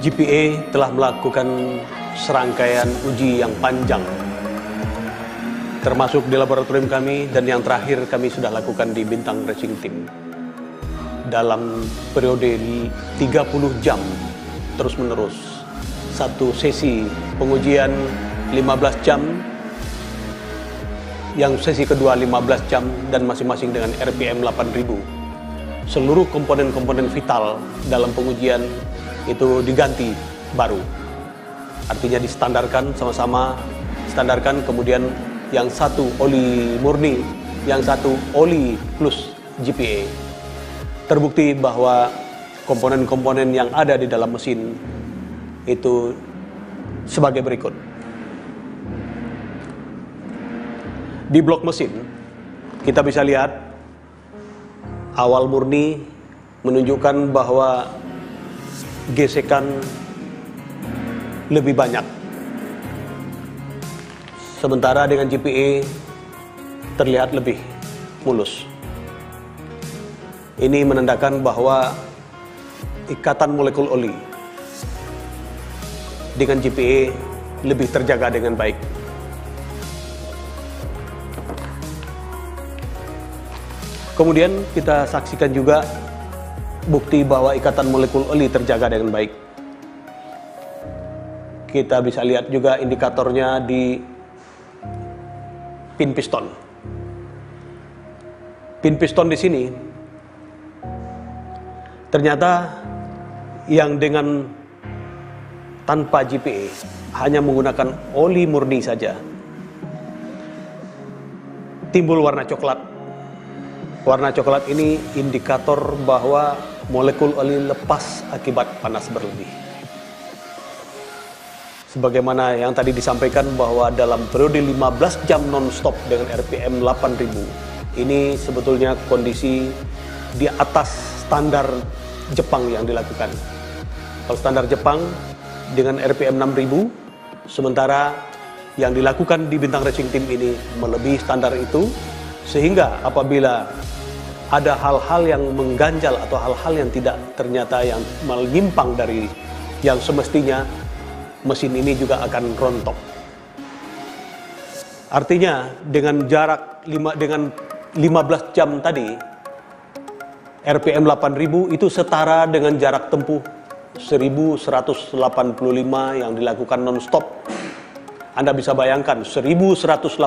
GPA telah melakukan serangkaian uji yang panjang, termasuk di laboratorium kami, dan yang terakhir kami sudah lakukan di Bintang Racing Team. Dalam periode 30 jam terus-menerus, satu sesi pengujian 15 jam, yang sesi kedua 15 jam, dan masing-masing dengan RPM 8000. Seluruh komponen-komponen vital dalam pengujian itu diganti baru, artinya distandarkan, sama-sama standarkan. Kemudian yang satu oli murni, yang satu oli plus GPA. Terbukti bahwa komponen-komponen yang ada di dalam mesin itu sebagai berikut. Di blok mesin kita bisa lihat awal murni menunjukkan bahwa gesekan lebih banyak, sementara dengan GPA terlihat lebih mulus. Ini menandakan bahwa ikatan molekul oli dengan GPA lebih terjaga dengan baik. Kemudian kita saksikan juga bukti bahwa ikatan molekul oli terjaga dengan baik. Kita bisa lihat juga indikatornya di pin piston. Pin piston di sini ternyata yang dengan tanpa GPA hanya menggunakan oli murni saja timbul warna coklat. Warna coklat ini indikator bahwa molekul oli lepas akibat panas berlebih. Sebagaimana yang tadi disampaikan bahwa dalam periode 15 jam non-stop dengan RPM 8000, ini sebetulnya kondisi di atas standar Jepang yang dilakukan. Kalau standar Jepang dengan RPM 6000, sementara yang dilakukan di Bintang Racing Team ini melebihi standar itu, sehingga apabila ada hal-hal yang mengganjal atau hal-hal yang tidak ternyata yang menyimpang dari yang semestinya, mesin ini juga akan rontok. Artinya dengan jarak 15 jam tadi, RPM 8000 itu setara dengan jarak tempuh 1185 yang dilakukan non-stop. Anda bisa bayangkan 1185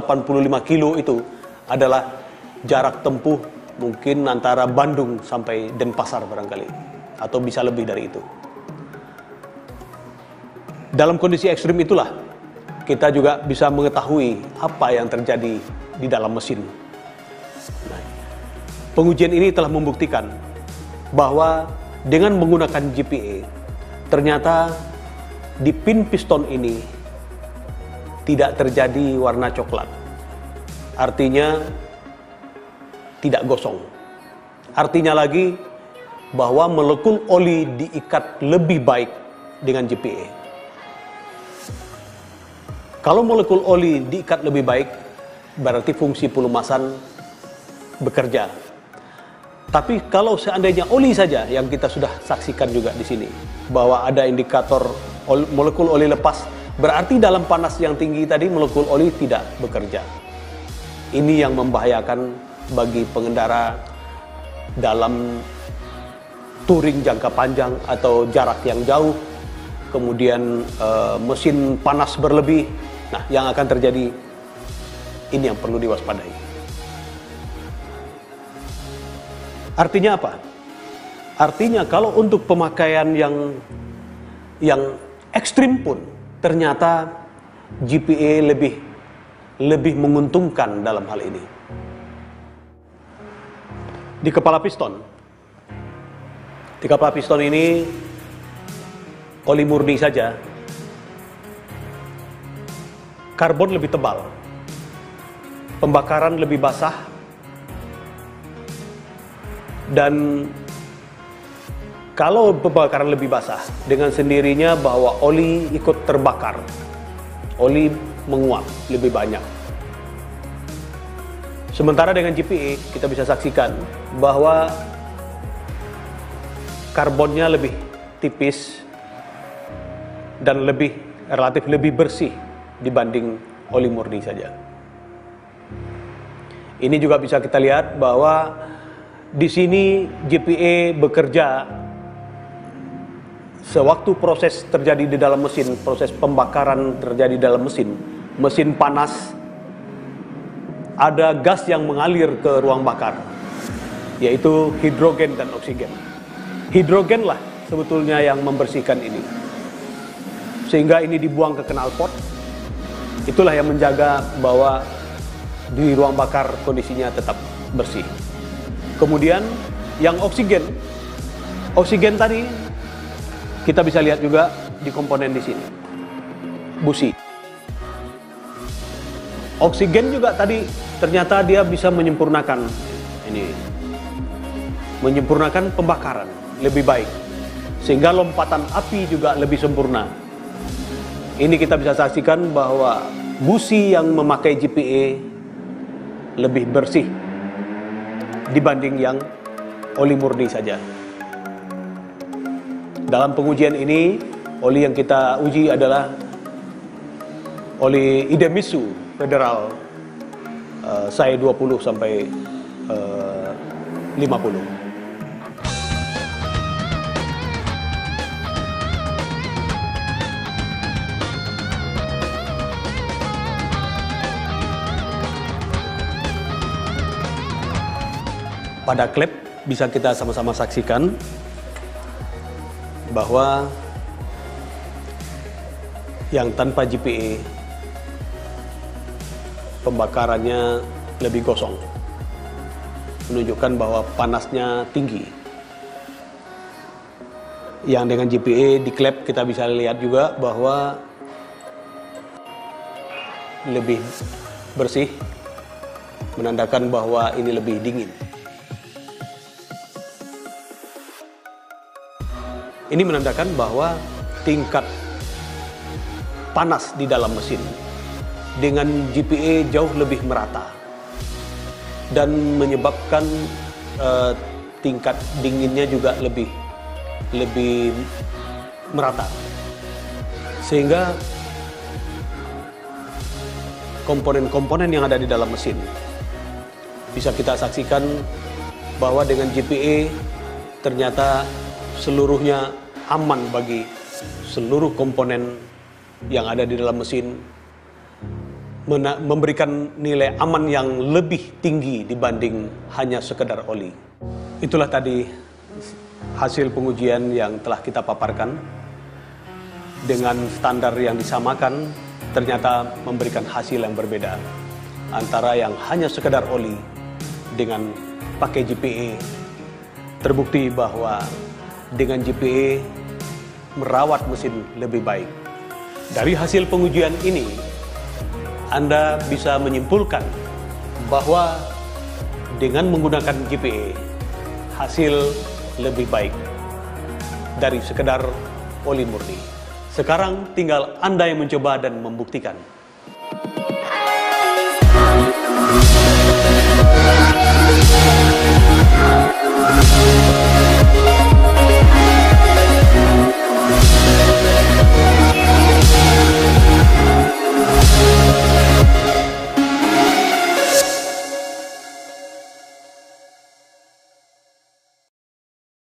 kilo itu adalah jarak tempuh mungkin antara Bandung sampai Denpasar barangkali, atau bisa lebih dari itu. Dalam kondisi ekstrim itulah kita juga bisa mengetahui apa yang terjadi di dalam mesin. Nah, pengujian ini telah membuktikan bahwa dengan menggunakan GPA, ternyata di pin piston ini tidak terjadi warna coklat. Artinya tidak gosong. Artinya lagi bahwa molekul oli diikat lebih baik dengan GPA. Kalau molekul oli diikat lebih baik, berarti fungsi pelumasan bekerja. Tapi kalau seandainya oli saja, yang kita sudah saksikan juga di sini, bahwa ada indikator molekul oli lepas, berarti dalam panas yang tinggi tadi molekul oli tidak bekerja. Ini yang membahayakan bagi pengendara dalam touring jangka panjang atau jarak yang jauh, kemudian mesin panas berlebih. Nah, yang akan terjadi Ini yang perlu diwaspadai. Artinya apa? Artinya kalau untuk pemakaian yang ekstrim pun ternyata GPA lebih menguntungkan dalam hal ini. Di kepala piston ini oli murni saja karbon lebih tebal, pembakaran lebih basah, dan kalau pembakaran lebih basah, dengan sendirinya bahwa oli ikut terbakar, oli menguap lebih banyak. Sementara dengan GPA kita bisa saksikan bahwa karbonnya lebih tipis dan relatif lebih bersih dibanding oli murni saja. Ini juga bisa kita lihat bahwa di sini GPA bekerja sewaktu proses terjadi di dalam mesin, proses pembakaran terjadi dalam mesin panas, ada gas yang mengalir ke ruang bakar, yaitu hidrogen dan oksigen. Hidrogen lah sebetulnya yang membersihkan ini, sehingga ini dibuang ke knalpot. Itulah yang menjaga bahwa di ruang bakar kondisinya tetap bersih. Kemudian yang oksigen tadi kita bisa lihat juga di komponen di sini, busi. Oksigen juga tadi ternyata dia bisa menyempurnakan pembakaran lebih baik, sehingga lompatan api juga lebih sempurna. Ini kita bisa saksikan bahwa busi yang memakai GPA lebih bersih dibanding yang oli murni saja. Dalam pengujian ini, oli yang kita uji adalah oli Idemitsu Federal SAE 20 sampai 50. Pada klep bisa kita sama-sama saksikan bahwa yang tanpa GPA pembakarannya lebih gosong, menunjukkan bahwa panasnya tinggi. Yang dengan GPA di klep kita bisa lihat juga bahwa lebih bersih, menandakan bahwa ini lebih dingin. Ini menandakan bahwa tingkat panas di dalam mesin dengan GPA jauh lebih merata dan menyebabkan tingkat dinginnya juga lebih merata, sehingga komponen-komponen yang ada di dalam mesin bisa kita saksikan bahwa dengan GPA ternyata seluruhnya aman bagi seluruh komponen yang ada di dalam mesin, memberikan nilai aman yang lebih tinggi dibanding hanya sekedar oli. Itulah tadi hasil pengujian yang telah kita paparkan. Dengan standar yang disamakan, ternyata memberikan hasil yang berbeda antara yang hanya sekedar oli dengan pakai GPA. Terbukti bahwa dengan GPA merawat mesin lebih baik. Dari hasil pengujian ini, Anda bisa menyimpulkan bahwa dengan menggunakan GPA, hasil lebih baik dari sekedar oli murni. Sekarang tinggal Anda yang mencoba dan membuktikan.